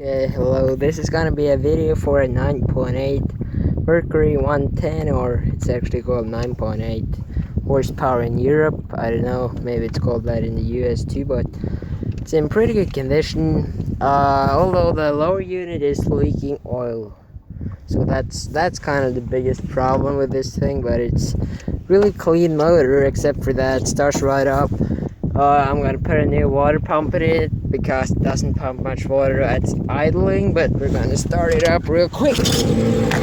Okay, hello, this is gonna be a video for a 9.8 Mercury 110, or it's actually called 9.8 horsepower in Europe. I don't know, maybe it's called that in the US too, but it's in pretty good condition, although the lower unit is leaking oil. So that's kind of the biggest problem with this thing, but it's really clean motor except for that. It starts right up. I'm gonna put a new water pump in it because it doesn't pump much water at idling, but we're gonna start it up real quick. So you can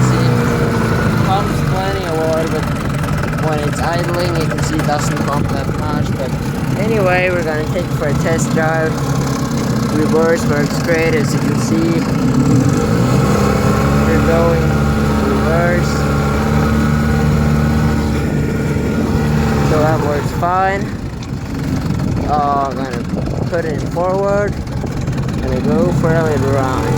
see it pumps plenty of water, but when it's idling you can see it doesn't pump that much. But anyway, we're gonna take it for a test drive. Reverse works great, as you can see. We're going reverse. So that works fine. I'm gonna put it in forward. Gonna go for a little ride.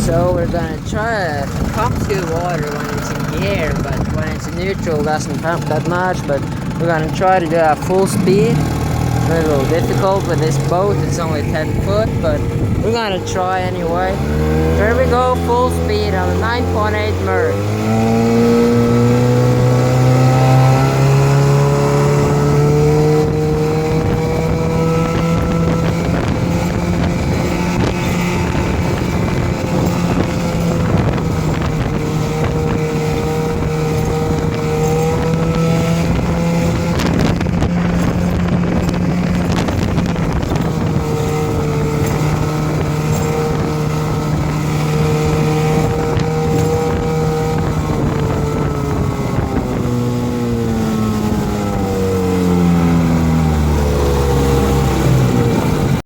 So we're gonna try to pump good water when it's in gear, but when it's in neutral it doesn't pump that much. But we're gonna try to do it at full speed. It's a little difficult with this boat, it's only 10 foot, but we're gonna try anyway. Here we go, full speed on the 9.8 Merc.